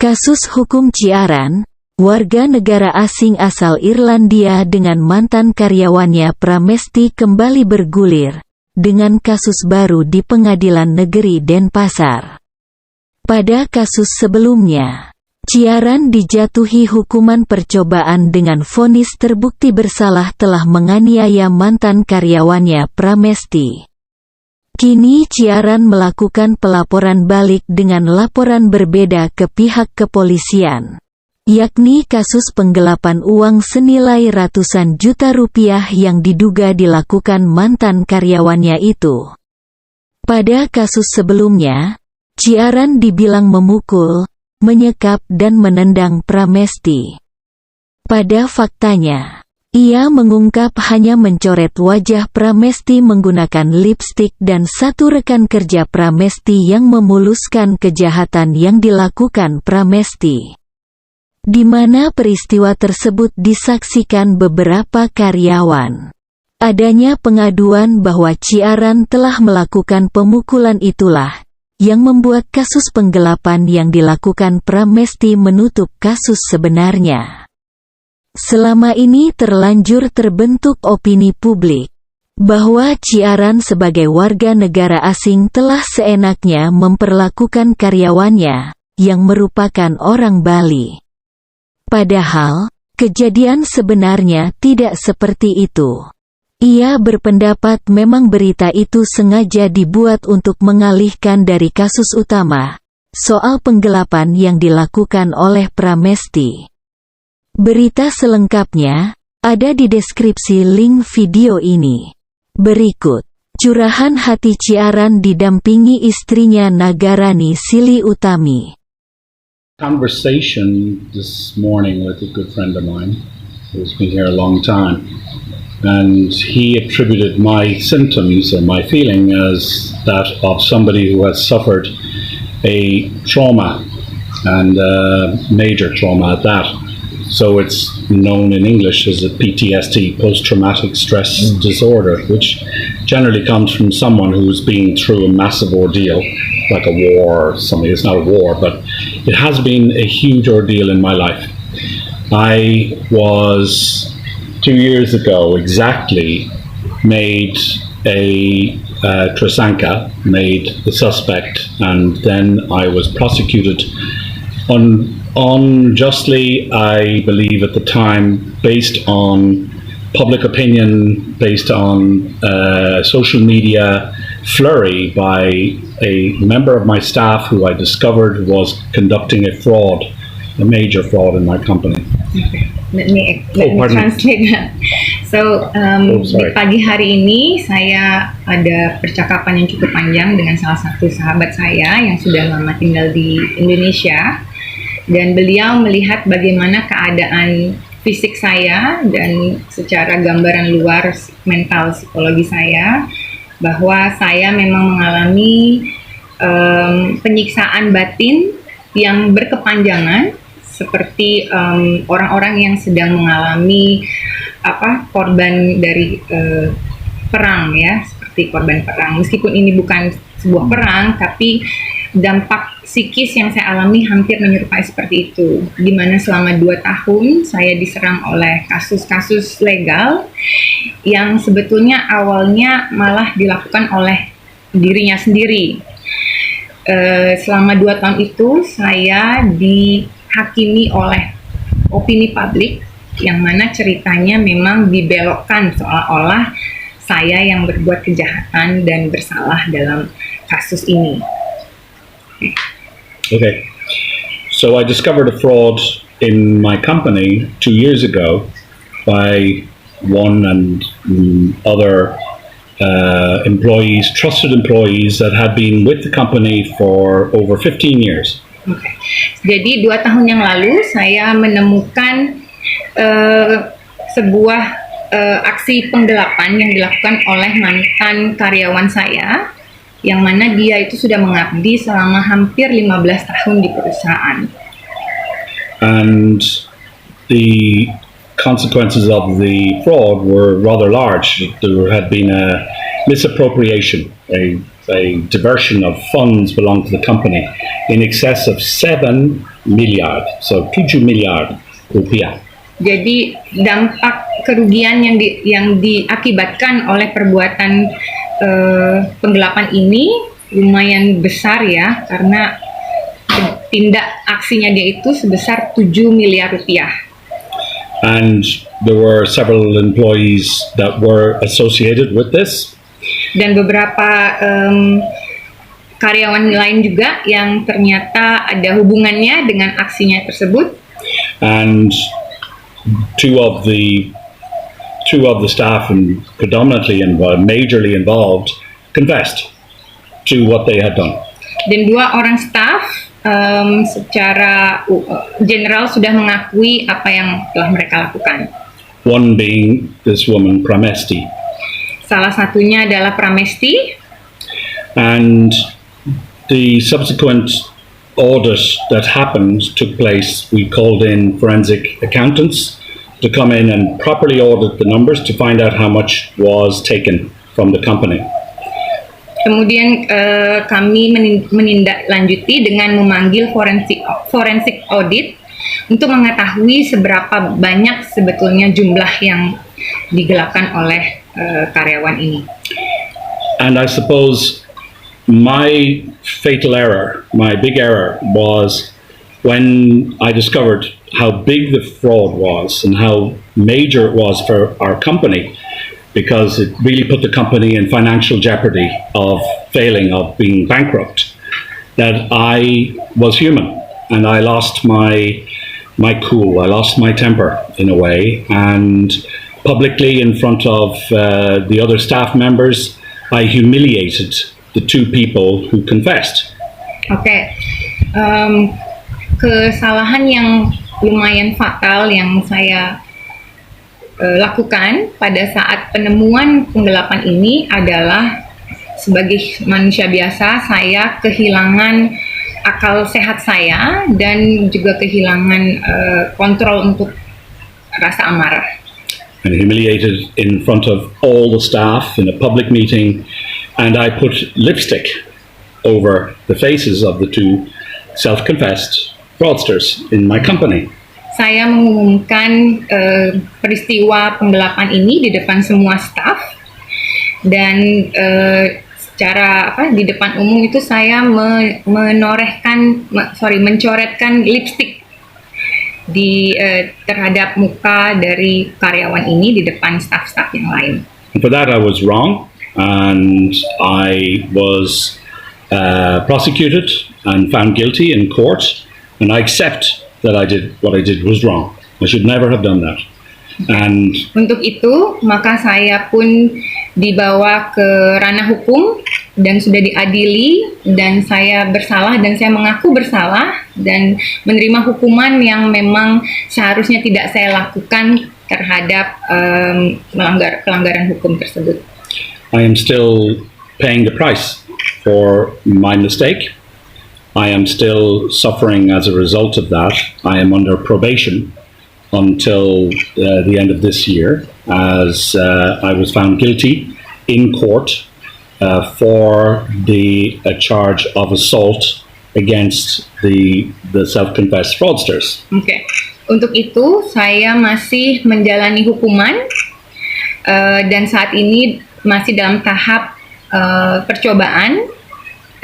Kasus hukum Ciaran, warga negara asing asal Irlandia dengan mantan karyawannya Pramesti kembali bergulir, dengan kasus baru di Pengadilan Negeri Denpasar. Pada kasus sebelumnya, Ciaran dijatuhi hukuman percobaan dengan vonis terbukti bersalah telah menganiaya mantan karyawannya Pramesti. Kini Ciaran melakukan pelaporan balik dengan laporan berbeda ke pihak kepolisian, yakni kasus penggelapan uang senilai ratusan juta rupiah yang diduga dilakukan mantan karyawannya itu. Pada kasus sebelumnya, Ciaran dibilang memukul, menyekap dan menendang Pramesti. Pada faktanya, ia mengungkap hanya mencoret wajah Pramesti menggunakan lipstik dan satu rekan kerja Pramesti yang memuluskan kejahatan yang dilakukan Pramesti, di mana peristiwa tersebut disaksikan beberapa karyawan. Adanya pengaduan bahwa Ciaran telah melakukan pemukulan itulah yang membuat kasus penggelapan yang dilakukan Pramesti menutup kasus sebenarnya. Selama ini terlanjur terbentuk opini publik bahwa Ciaran sebagai warga negara asing telah seenaknya memperlakukan karyawannya yang merupakan orang Bali. Padahal, kejadian sebenarnya tidak seperti itu. Ia berpendapat memang berita itu sengaja dibuat untuk mengalihkan dari kasus utama, soal penggelapan yang dilakukan oleh Pramesti. Berita selengkapnya ada di deskripsi link video ini. Berikut curahan hati Ciaran didampingi istrinya Nagarani Sili Utami. Conversation this morning with a good friend of mine who's been here a long time, and he attributed my symptoms or my feeling as that of somebody who has suffered a trauma, and major trauma at that. So it's known in English as a PTSD, post-traumatic stress disorder, which generally comes from someone who's been through a massive ordeal, like a war or something. It's not a war, but it has been a huge ordeal in my life. I was 2 years ago exactly made a Trasanka, made the suspect, and then I was prosecuted unjustly, I believe at the time, based on public opinion, based on social media flurry by a member of my staff who I discovered was conducting a fraud, a major fraud in my company. Okay. Let me translate that. So, di pagi hari ini saya ada percakapan yang cukup panjang dengan salah satu sahabat saya yang sudah lama tinggal di Indonesia, dan beliau melihat bagaimana keadaan fisik saya dan secara gambaran luar mental psikologi saya, bahwa saya memang mengalami penyiksaan batin yang berkepanjangan seperti orang-orang yang sedang mengalami korban dari perang, ya, seperti korban perang. Meskipun ini bukan sebuah perang, tapi dampak psikis yang saya alami hampir menyerupai seperti itu, di mana selama 2 tahun saya diserang oleh kasus-kasus legal yang sebetulnya awalnya malah dilakukan oleh dirinya sendiri. Selama 2 tahun itu saya dihakimi oleh opini publik yang mana ceritanya memang dibelokkan seolah-olah saya yang berbuat kejahatan dan bersalah dalam kasus ini. Okay, so I discovered a fraud in my company 2 years ago by one and other employees, trusted employees that had been with the company for over 15 years. Okay. Jadi 2 tahun yang lalu saya menemukan sebuah aksi penggelapan yang dilakukan oleh mantan karyawan saya, yang mana dia itu sudah mengabdi selama hampir 15 tahun di perusahaan. And the consequences of the fraud were rather large. There had been a misappropriation, a a diversion of funds belong to the company in excess of 7 miliar, so 7 miliar rupiah. Jadi dampak kerugian yang diakibatkan oleh perbuatan penggelapan ini lumayan besar ya, karena tindak aksinya dia itu sebesar 7 miliar rupiah. And there were several employees that were associated with this. Dan beberapa karyawan lain juga yang ternyata ada hubungannya dengan aksinya tersebut. And two of the staff, and predominantly and majorly involved, confessed to what they had done. Dan 2 orang staff secara general sudah mengakui apa yang telah mereka lakukan. One being this woman Pramesti. Salah satunya adalah Pramesti. And the subsequent audit that happened took place. We called in forensic accountants to come in and properly audit the numbers to find out how much was taken from the company. Kemudian kami menindaklanjuti dengan memanggil forensik audit untuk mengetahui seberapa banyak sebetulnya jumlah yang digelapkan oleh karyawan ini. And I suppose my fatal error, my big error, was when I discovered how big the fraud was and how major it was for our company, because it really put the company in financial jeopardy of failing, of being bankrupt, that I was human and I lost my cool, I lost my temper in a way, and publicly in front of the other staff members, I humiliated the 2 people who confessed. Oke. Kesalahan yang lumayan fatal yang saya lakukan pada saat penemuan penggelapan ini adalah, sebagai manusia biasa saya kehilangan akal sehat saya dan juga kehilangan kontrol untuk rasa amarah. And humiliated in front of all the staff in a public meeting, and I put lipstick over the faces of the 2 self-confessed fraudsters in my company. Saya mengumumkan peristiwa penggelapan ini di depan semua staf, dan di depan umum itu saya mencoretkan lipstick terhadap muka dari karyawan ini di depan staf-staf yang lain. And for that I was wrong, and I was prosecuted and found guilty in court, and I accept that what I did was wrong. I should never have done that. And untuk itu, maka saya pun dibawa ke ranah hukum dan sudah diadili, dan saya bersalah dan saya mengaku bersalah dan menerima hukuman yang memang seharusnya tidak saya lakukan terhadap pelanggaran hukum tersebut. I am still paying the price for my mistake. I am still suffering as a result of that. I am under probation until the end of this year, as I was found guilty in court for the charge of assault against the self-confessed fraudsters. Oke. Untuk itu saya masih menjalani hukuman dan saat ini masih dalam tahap percobaan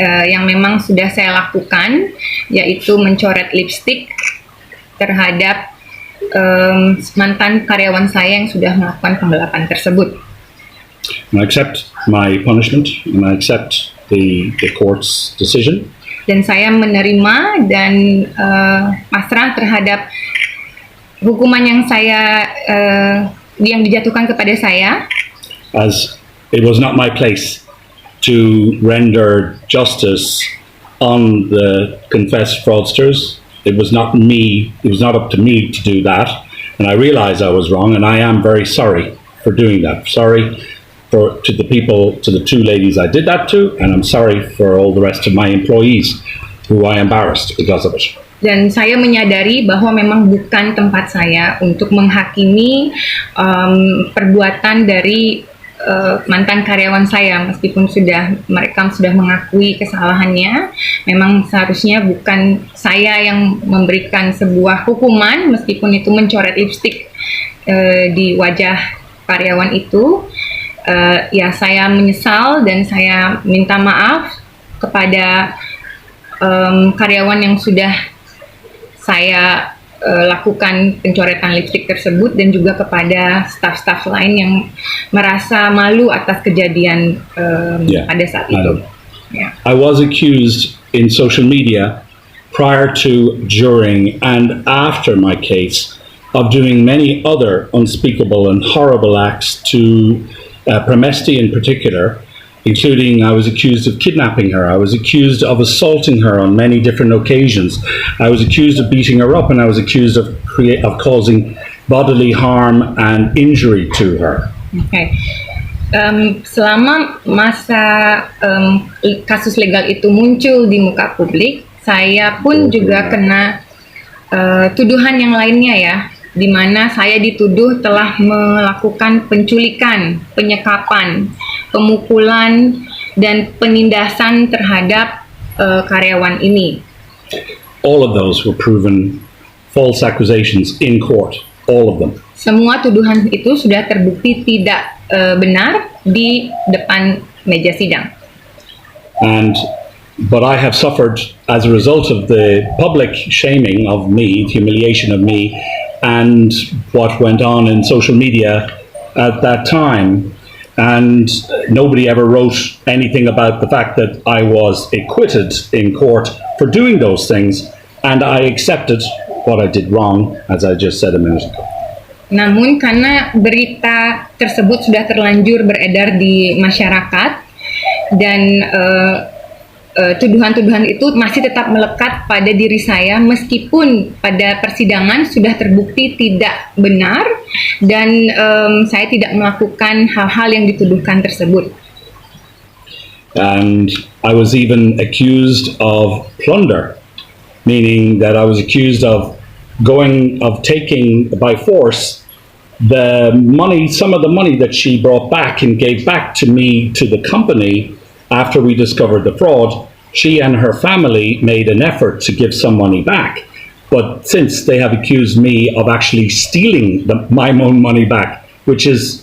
yang memang sudah saya lakukan, yaitu mencoret lipstick terhadap mantan karyawan saya yang sudah melakukan penggelapan tersebut. I accept my punishment and I accept the court's decision. Dan saya menerima dan pasrah terhadap hukuman yang dijatuhkan kepada saya. As it was not my place to render justice on the confessed fraudsters. It was not up to me to do that, and I realize I was wrong, and I am very sorry for doing that. Sorry to the 2 ladies I did that to, and I'm sorry for all the rest of my employees who I embarrassed because of it. Dan saya menyadari bahwa memang bukan tempat saya untuk menghakimi perbuatan dari mantan karyawan saya, meskipun mereka sudah mengakui kesalahannya, memang seharusnya bukan saya yang memberikan sebuah hukuman, meskipun itu mencoret lipstik di wajah karyawan itu. Ya, saya menyesal dan saya minta maaf kepada karyawan yang sudah saya lakukan pencoretan lipstik tersebut, dan juga kepada staf-staf lain yang merasa malu atas kejadian pada saat itu. Yeah. I was accused in social media prior to, during, and after my case of doing many other unspeakable and horrible acts to Pramesti in particular, including I was accused of kidnapping her, I was accused of assaulting her on many different occasions, I was accused of beating her up, and I was accused of causing bodily harm and injury to her. Okay. Selama masa kasus legal itu muncul di muka publik, saya pun juga kena tuduhan yang lainnya ya, di mana saya dituduh telah melakukan penculikan, penyekapan, pemukulan, dan penindasan terhadap karyawan ini. All of those were proven false accusations in court, all of them. Semua tuduhan itu sudah terbukti tidak benar di depan meja sidang. But I have suffered as a result of the public shaming of me, humiliation of me, and what went on in social media at that time. And nobody ever wrote anything about the fact that I was acquitted in court for doing those things, and I accepted what I did wrong, as I just said a minute ago. Namun karena berita tersebut sudah terlanjur beredar di masyarakat, dan tuduhan-tuduhan itu masih tetap melekat pada diri saya, meskipun pada persidangan sudah terbukti tidak benar, dan saya tidak melakukan hal-hal yang dituduhkan tersebut. And I was even accused of plunder, meaning that I was accused of taking by force the money, some of the money that she brought back and gave back to me, to the company, after we discovered the fraud. She and her family made an effort to give some money back, but since they have accused me of actually stealing my own money back, which is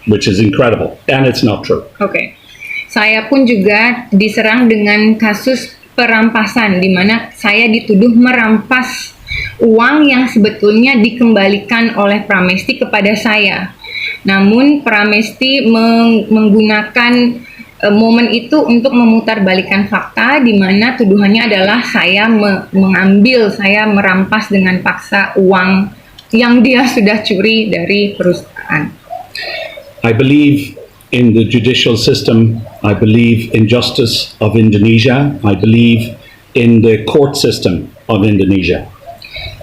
incredible, and it's not true. Okay, saya pun juga diserang dengan kasus perampasan, di mana saya dituduh merampas uang yang sebetulnya dikembalikan oleh Pramesti kepada saya. Namun Pramesti menggunakan momen itu untuk memutarbalikkan fakta, di mana tuduhannya adalah saya saya merampas dengan paksa uang yang dia sudah curi dari perusahaan. I believe in the judicial system. I believe in justice of Indonesia. I believe in the court system of Indonesia.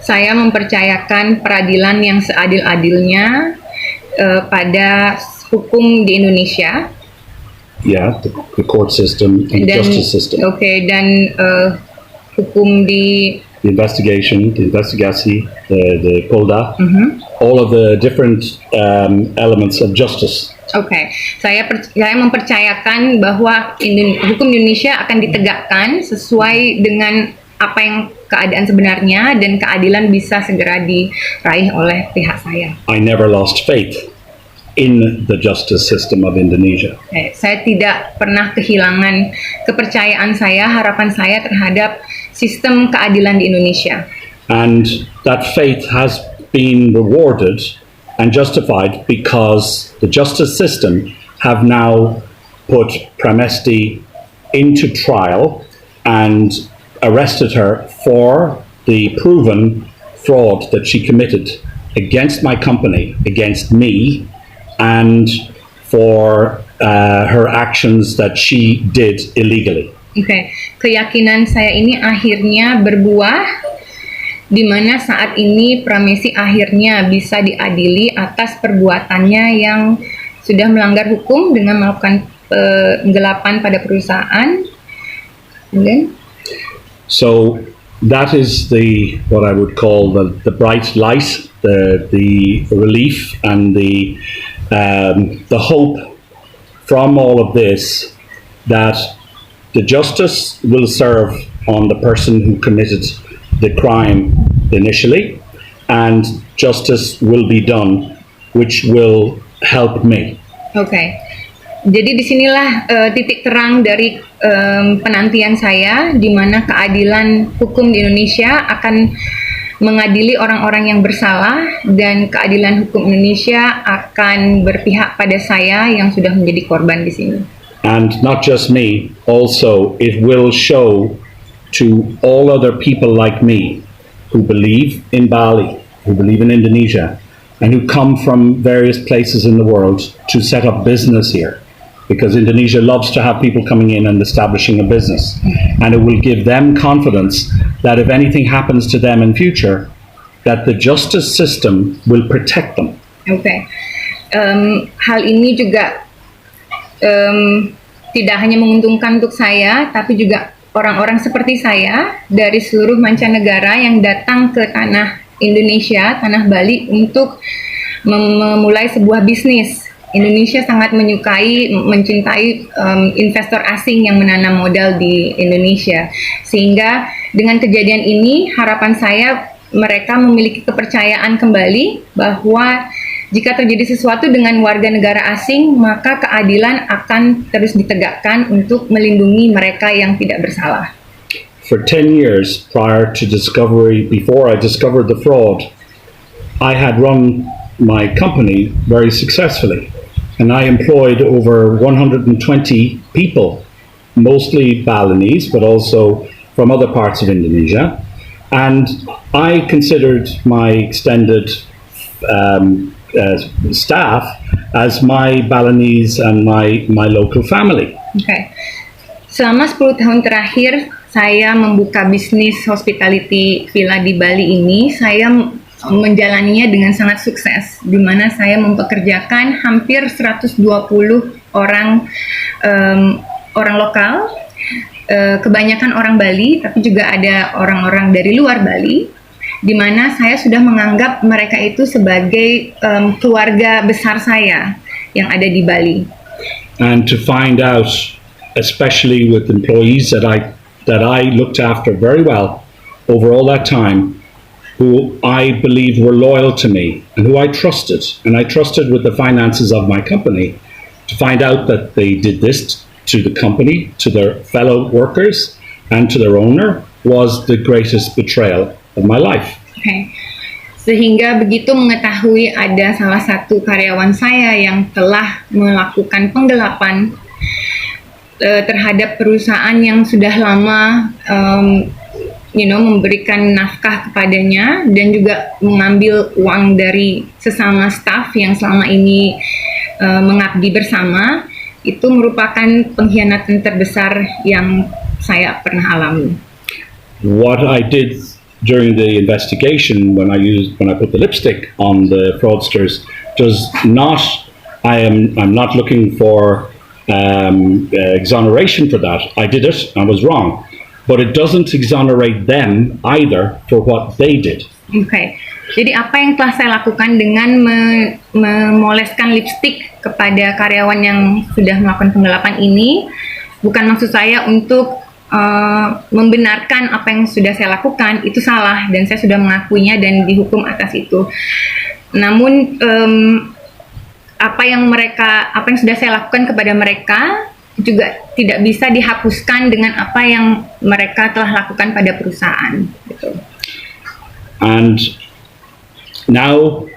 Saya mempercayakan peradilan yang seadil-adilnya pada hukum di Indonesia. Yeah, the court system and the justice system. Okay, dan hukum di the investigasi, the Polda, all of the different elements of justice. Okay, saya mempercayakan bahwa hukum Indonesia akan ditegakkan sesuai dengan apa yang keadaan sebenarnya, dan keadilan bisa segera diraih oleh pihak saya. I never lost faith in the justice system of Indonesia. Saya tidak pernah kehilangan kepercayaan saya, harapan saya terhadap sistem keadilan di Indonesia. And that faith has been rewarded and justified because the justice system have now put Pramesti into trial and arrested her for the proven fraud that she committed against my company, against me, and for her actions that she did illegally. Okay, keyakinan saya ini akhirnya berbuah, di mana saat ini Pramesti akhirnya bisa diadili atas perbuatannya yang sudah melanggar hukum dengan melakukan penggelapan pada perusahaan. So that is what I would call the bright light, the relief, and the hope from all of this that the justice will serve on the person who committed the crime initially, and justice will be done, which will help me. Okay. Jadi disinilah titik terang dari penantian saya, di mana keadilan hukum di Indonesia akan mengadili orang-orang yang bersalah, dan keadilan hukum Indonesia akan berpihak pada saya yang sudah menjadi korban di sini. And not just me, also it will show to all other people like me who believe in Bali, who believe in Indonesia, and who come from various places in the world to set up business here. Because Indonesia loves to have people coming in and establishing a business. And it will give them confidence that if anything happens to them in future, that the justice system will protect them. Okay. Hal ini juga tidak hanya menguntungkan untuk saya, tapi juga orang-orang seperti saya dari seluruh mancanegara yang datang ke tanah Indonesia, tanah Bali, untuk memulai sebuah bisnis. Indonesia sangat mencintai investor asing yang menanam modal di Indonesia. Sehingga dengan kejadian ini, harapan saya mereka memiliki kepercayaan kembali bahwa jika terjadi sesuatu dengan warga negara asing, maka keadilan akan terus ditegakkan untuk melindungi mereka yang tidak bersalah. For 10 years before I discovered the fraud, I had run my company very successfully. And I employed over 120 people, mostly Balinese, but also from other parts of Indonesia. And I considered my extended staff as my Balinese and my local family. Okay. Selama 10 tahun terakhir, saya membuka bisnis hospitality villa di Bali ini. Saya menjalaninya dengan sangat sukses, di mana saya mempekerjakan hampir 120 orang lokal, kebanyakan orang Bali, tapi juga ada orang-orang dari luar Bali, di mana saya sudah menganggap mereka itu sebagai keluarga besar saya yang ada di Bali. And to find out, especially with employees that I looked after very well over all that time, who I believed were loyal to me and who I trusted, and I trusted with the finances of my company, to find out that they did this to the company, to their fellow workers, and to their owner, was the greatest betrayal of my life. Okay. Sehingga begitu mengetahui ada salah satu karyawan saya yang telah melakukan penggelapan terhadap perusahaan yang sudah lama memberikan nafkah kepadanya, dan juga mengambil uang dari sesama staf yang selama ini mengabdi bersama, itu merupakan pengkhianatan terbesar yang saya pernah alami. What I did during the investigation, when I put the lipstick on the fraudsters, I'm not looking for exoneration for that. I did it, I was wrong. But it doesn't exonerate them either for what they did. Okay. Jadi apa yang telah saya lakukan dengan memoleskan lipstik kepada karyawan yang sudah melakukan penggelapan ini, bukan maksud saya untuk membenarkan apa yang sudah saya lakukan, itu salah dan saya sudah mengakuinya dan dihukum atas itu. Namun apa yang sudah saya lakukan kepada mereka juga tidak bisa dihapuskan dengan apa yang mereka telah lakukan pada perusahaan. Gitu. And now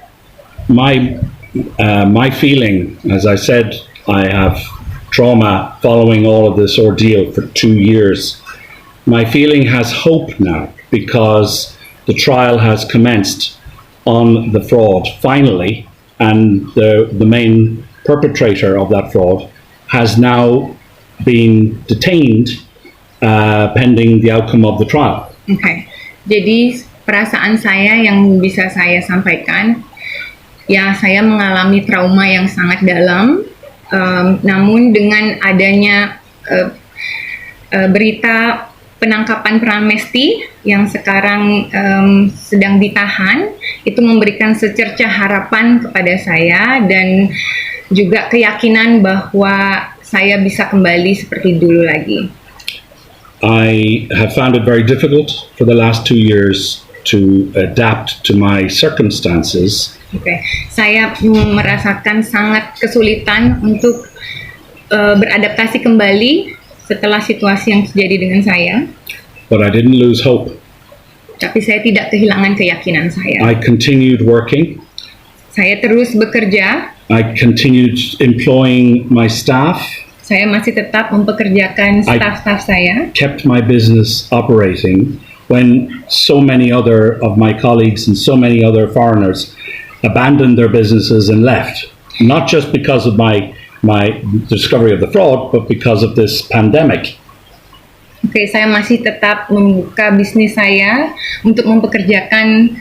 my feeling, as I said, I have trauma following all of this ordeal for 2 years. My feeling has hope now because the trial has commenced on the fraud finally, and the main perpetrator of that fraud has now been detained pending the outcome of the trial. Okay. Jadi perasaan saya yang bisa saya sampaikan, ya saya mengalami trauma yang sangat dalam, namun dengan adanya berita penangkapan Pramesti yang sekarang sedang ditahan, itu memberikan secercah harapan kepada saya, dan juga keyakinan bahwa saya bisa kembali seperti dulu lagi. I have found it very difficult for the last 2 years to adapt to my circumstances. Saya merasakan sangat kesulitan untuk beradaptasi kembali setelah situasi yang terjadi dengan saya. But I didn't lose hope. Tapi saya tidak kehilangan keyakinan saya. I continued working. Saya terus bekerja. I continued employing my staff. Saya masih tetap mempekerjakan staf-staf saya. Kept my business operating when so many other of my colleagues and so many other foreigners abandoned their businesses and left. Not just because of my discovery of the fraud, but because of this pandemic. Saya masih tetap membuka bisnis saya untuk mempekerjakan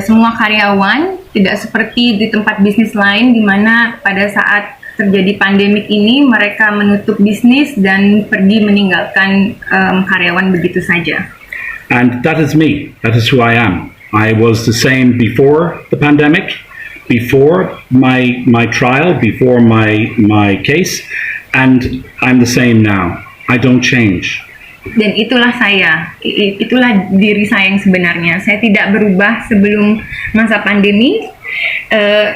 semua karyawan, tidak seperti di tempat bisnis lain di mana pada saat terjadi pandemik ini mereka menutup bisnis dan pergi meninggalkan karyawan begitu saja. And that is me. That is who I am. I was the same before the pandemic, before my trial, before my case, and I'm the same now. I don't change. Dan itulah saya, itulah diri saya yang sebenarnya. Saya tidak berubah sebelum masa pandemi,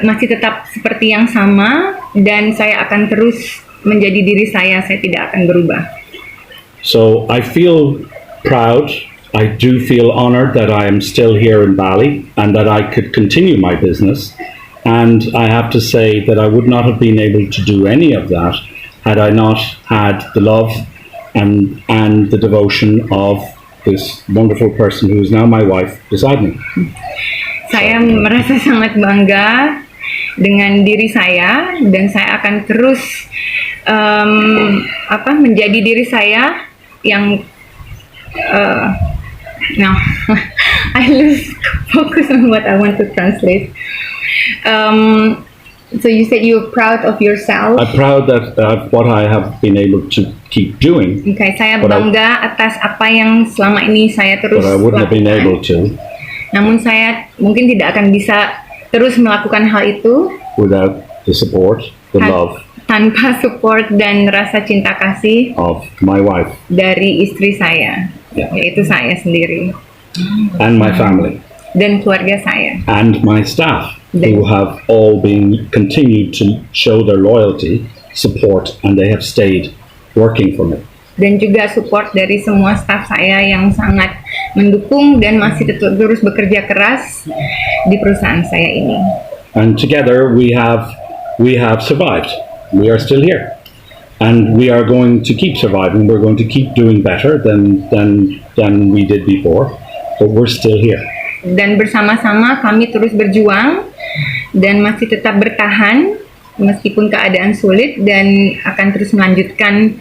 masih tetap seperti yang sama, dan saya akan terus menjadi diri saya tidak akan berubah. So I feel proud, I do feel honored that I am still here in Bali and that I could continue my business, and I have to say that I would not have been able to do any of that had I not had the love and the devotion of this wonderful person who is now my wife beside me. Saya merasa sangat bangga dengan diri saya dan saya akan terus menjadi diri saya yang no, I lose focus on what I want to translate. So you said you're proud of yourself. I'm proud that what I have been able to keep doing. Saya bangga atas apa yang selama ini saya terus lakukan. But I wouldn't have been able to. Namun saya mungkin tidak akan bisa terus melakukan hal itu without the support, the love. Tanpa support dan rasa cinta kasih of my wife. Dari istri saya, yaitu saya sendiri. And my family. Dan keluarga saya. And my staff. Who have all continued to show their loyalty, support, and they have stayed working for me. Dan juga support dari semua staf saya yang sangat mendukung dan masih terus bekerja keras di perusahaan saya ini. And together we have survived. We are still here, and we are going to keep surviving. We're going to keep doing better than we did before, but we're still here. Dan bersama-sama kami terus berjuang dan masih tetap bertahan meskipun keadaan sulit dan akan terus melanjutkan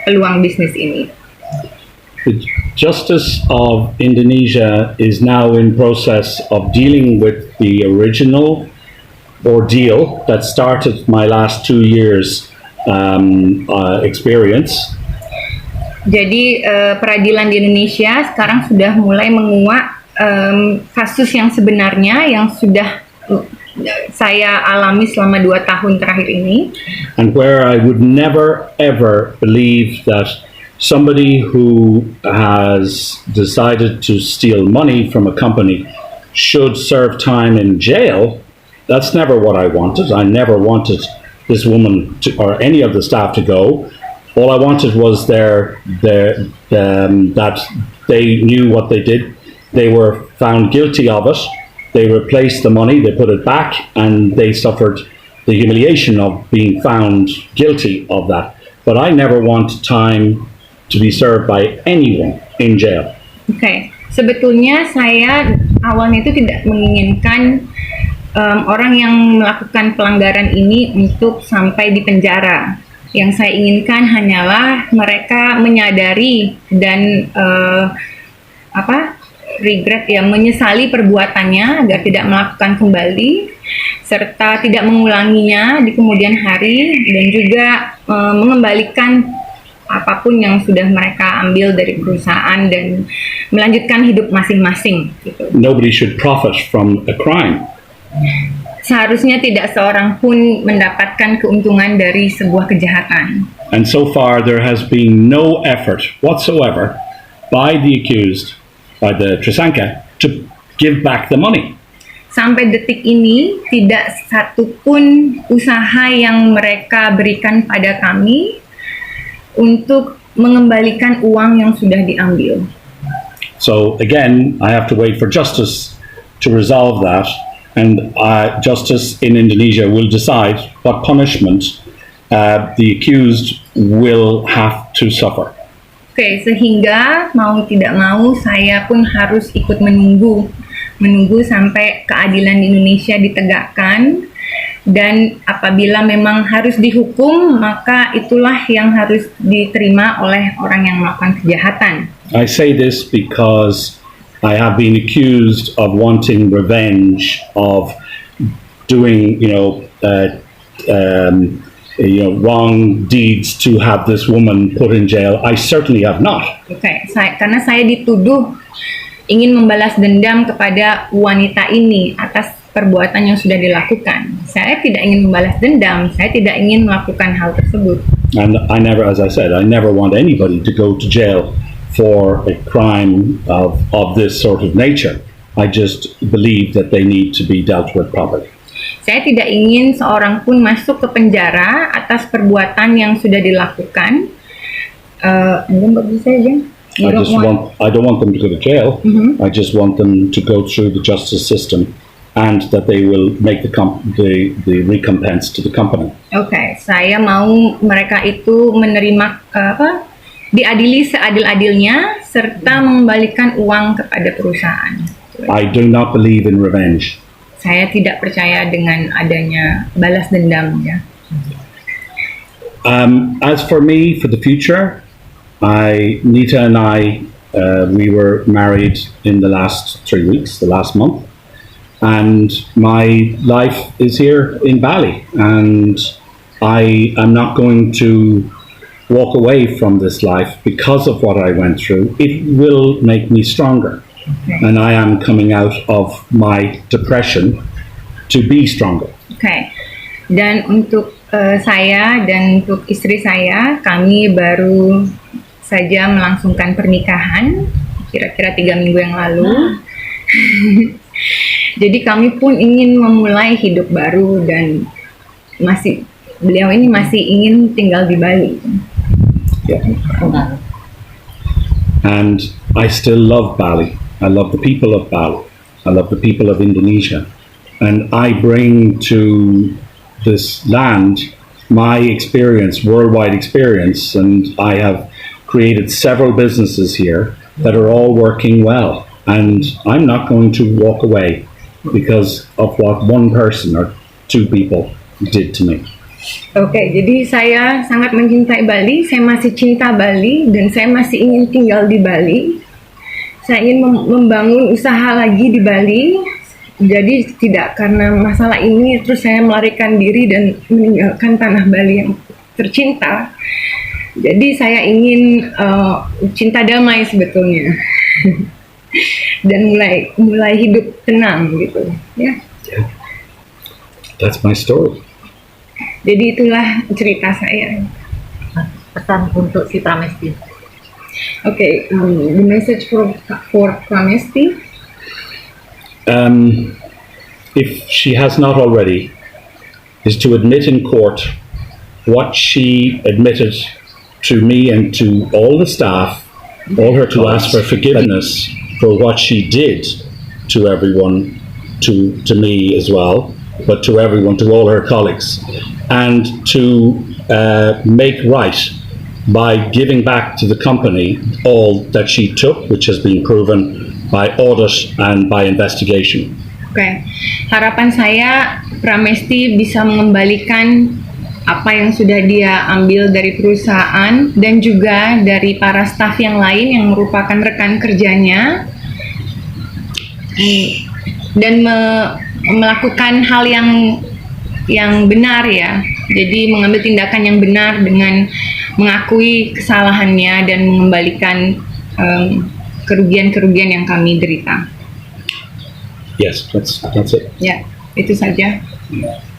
peluang bisnis ini. The Justice of Indonesia is now in process of dealing with the original ordeal that started my last 2 years experience. Jadi peradilan di Indonesia sekarang sudah mulai menguak kasus yang sebenarnya yang sudah saya alami selama 2 tahun terakhir ini. And where I would never ever believe that somebody who has decided to steal money from a company should serve time in jail. That's never what I wanted. I never wanted this woman or any of the staff to go. All I wanted was that they knew what they did. They were found guilty of it. They replaced the money, they put it back, and they suffered the humiliation of being found guilty of that. But I never want time to be served by anyone in jail. Sebetulnya saya awalnya itu tidak menginginkan orang yang melakukan pelanggaran ini untuk sampai di penjara. Yang saya inginkan hanyalah mereka menyadari dan regret, menyesali perbuatannya agar tidak melakukan kembali serta tidak mengulanginya di kemudian hari dan juga mengembalikan apapun yang sudah mereka ambil dari perusahaan dan melanjutkan hidup masing-masing gitu. Nobody should profit from a crime. Seharusnya tidak seorang pun mendapatkan keuntungan dari sebuah kejahatan. And so far there has been no effort whatsoever by the accused, by the tersangka, to give back the money. Sampai detik ini tidak satu pun usaha yang mereka berikan pada kami untuk mengembalikan uang yang sudah diambil. So again, I have to wait for justice to resolve that, and justice in Indonesia will decide what punishment the accused will have to suffer. Oke, sehingga mau tidak mau saya pun harus ikut menunggu sampai keadilan di Indonesia ditegakkan, dan apabila memang harus dihukum, maka itulah yang harus diterima oleh orang yang melakukan kejahatan. I say this because I have been accused of wanting revenge, of doing, wrong deeds to have this woman put in jail. I certainly have not. Karena saya dituduh ingin membalas dendam kepada wanita ini atas perbuatan yang sudah dilakukan. Saya tidak ingin membalas dendam, saya tidak ingin melakukan hal tersebut. And I never, as I said, I never want anybody to go to jail for a crime of this sort of nature. I just believe that they need to be dealt with properly. Saya tidak ingin seorang pun masuk ke penjara atas perbuatan yang sudah dilakukan. I don't want them to go to jail. Mm-hmm. I just want them to go through the justice system, and that they will make the recompense to the company. Oke, saya mau mereka itu menerima diadili seadil-adilnya serta mengembalikan uang kepada perusahaan. I do not believe in revenge. Saya tidak percaya dengan adanya balas dendam, ya. As for me, for the future, Nita and I, we were married in the last 3 weeks, the last month, and my life is here in Bali, and I am not going to walk away from this life because of what I went through. It will make me stronger. Okay. And I am coming out of my depression to be stronger. Okay. Dan untuk saya dan untuk istri saya, kami baru saja melangsungkan pernikahan kira-kira 3 minggu yang lalu. Jadi kami pun ingin memulai hidup baru, dan beliau ini masih ingin tinggal di Bali. Yeah. And I still love Bali. I love the people of Bali. I love the people of Indonesia. And I bring to this land my experience, worldwide experience, and I have created several businesses here that are all working well. And I'm not going to walk away because of what one person or 2 people did to me. Oke, jadi saya sangat mencintai Bali, saya masih cinta Bali, dan saya masih ingin tinggal di Bali. Saya ingin membangun usaha lagi di Bali. Jadi tidak karena masalah ini terus saya melarikan diri dan meninggalkan tanah Bali yang tercinta. Jadi saya ingin cinta damai sebetulnya. Dan mulai hidup tenang gitu, ya. Yeah. That's my story. Jadi itulah cerita saya. Pesan untuk si Pramesti. Okay, the message for Pramesti. If she has not already, is to admit in court what she admitted to me and to all the staff, all her to ask for forgiveness for what she did to everyone, to me as well, but to everyone, to all her colleagues, and to make right by giving back to the company all that she took, which has been proven by audit and by investigation. Oke, harapan saya Pramesti bisa mengembalikan apa yang sudah dia ambil dari perusahaan dan juga dari para staf yang lain yang merupakan rekan kerjanya, dan melakukan hal yang benar, ya. Jadi mengambil tindakan yang benar dengan mengakui kesalahannya dan mengembalikan kerugian-kerugian yang kami derita. Yes, that's it. Ya, itu saja. Yeah.